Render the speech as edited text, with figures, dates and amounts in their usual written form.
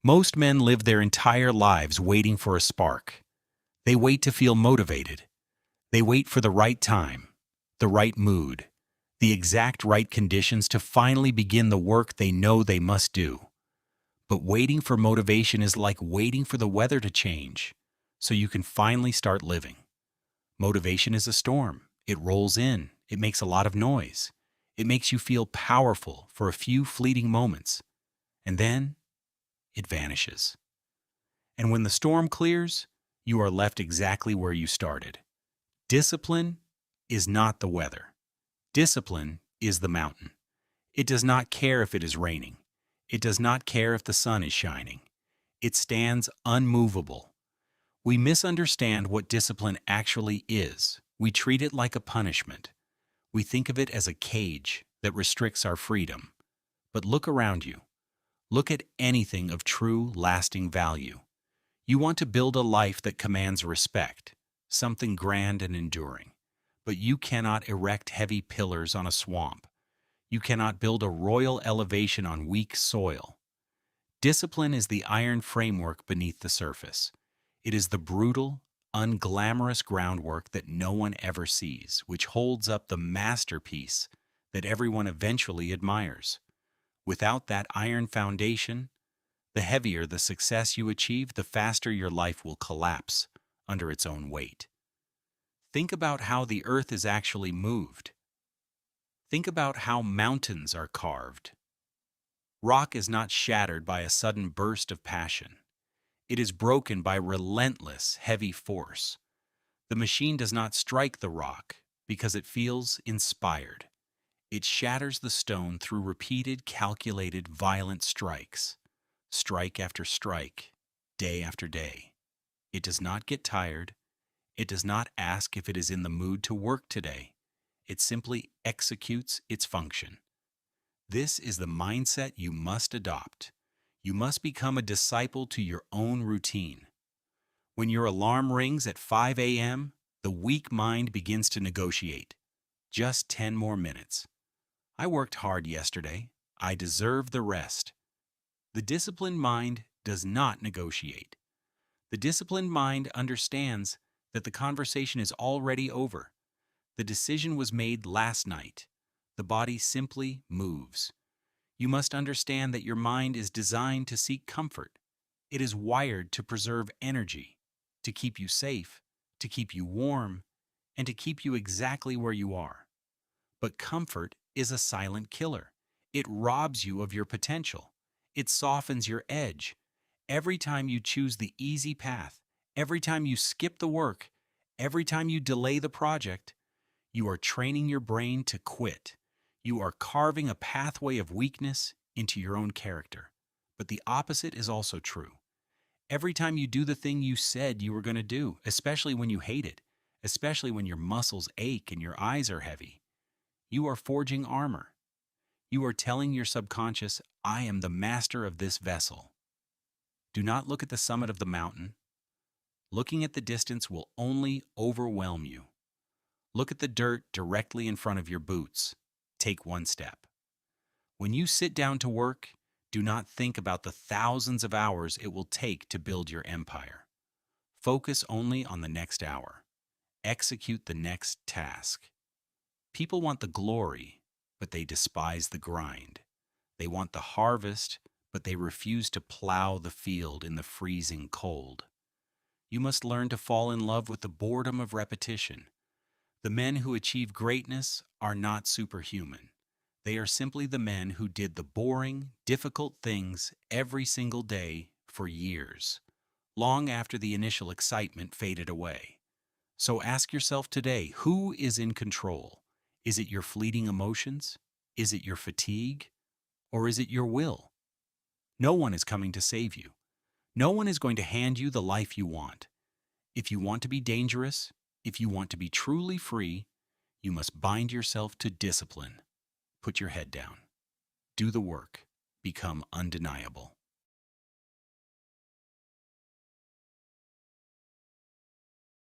Most men live their entire lives waiting for a spark. They wait to feel motivated. They wait for the right time, the right mood, the exact right conditions to finally begin the work they know they must do. But waiting for motivation is like waiting for the weather to change, so you can finally start living. Motivation is a storm. It rolls in. It makes a lot of noise. It makes you feel powerful for a few fleeting moments. And then it vanishes. And when the storm clears, you are left exactly where you started. Discipline is not the weather. Discipline is the mountain. It does not care if it is raining. It does not care if the sun is shining. It stands unmovable. We misunderstand what discipline actually is. We treat it like a punishment. We think of it as a cage that restricts our freedom. But look around you. Look at anything of true, lasting value. You want to build a life that commands respect, something grand and enduring. But you cannot erect heavy pillars on a swamp. You cannot build a royal elevation on weak soil. Discipline is the iron framework beneath the surface. It is the brutal, unglamorous groundwork that no one ever sees, which holds up the masterpiece that everyone eventually admires. Without that iron foundation, the heavier the success you achieve, the faster your life will collapse under its own weight. Think about how the earth is actually moved. Think about how mountains are carved. Rock is not shattered by a sudden burst of passion. It is broken by relentless, heavy force. The machine does not strike the rock because it feels inspired. It shatters the stone through repeated, calculated, violent strikes. Strike after strike, day after day. It does not get tired. It does not ask if it is in the mood to work today. It simply executes its function. This is the mindset you must adopt. You must become a disciple to your own routine. When your alarm rings at 5 a.m., the weak mind begins to negotiate. Just 10 more minutes. I worked hard yesterday. I deserve the rest. The disciplined mind does not negotiate. The disciplined mind understands that the conversation is already over. The decision was made last night. The body simply moves. You must understand that your mind is designed to seek comfort. It is wired to preserve energy, to keep you safe, to keep you warm, and to keep you exactly where you are. But comfort is a silent killer. It robs you of your potential. It softens your edge. Every time you choose the easy path, every time you skip the work, every time you delay the project, you are training your brain to quit. You are carving a pathway of weakness into your own character. But the opposite is also true. Every time you do the thing you said you were going to do, especially when you hate it, especially when your muscles ache and your eyes are heavy, you are forging armor. You are telling your subconscious, I am the master of this vessel. Do not look at the summit of the mountain. Looking at the distance will only overwhelm you. Look at the dirt directly in front of your boots. Take one step. When you sit down to work, do not think about the thousands of hours it will take to build your empire. Focus only on the next hour. Execute the next task. People want the glory, but they despise the grind. They want the harvest, but they refuse to plow the field in the freezing cold. You must learn to fall in love with the boredom of repetition. The men who achieve greatness are not superhuman. They are simply the men who did the boring, difficult things every single day for years, long after the initial excitement faded away. So ask yourself today, who is in control? Is it your fleeting emotions? Is it your fatigue? Or is it your will? No one is coming to save you. No one is going to hand you the life you want. If you want to be dangerous, if you want to be truly free, you must bind yourself to discipline. Put your head down. Do the work. Become undeniable.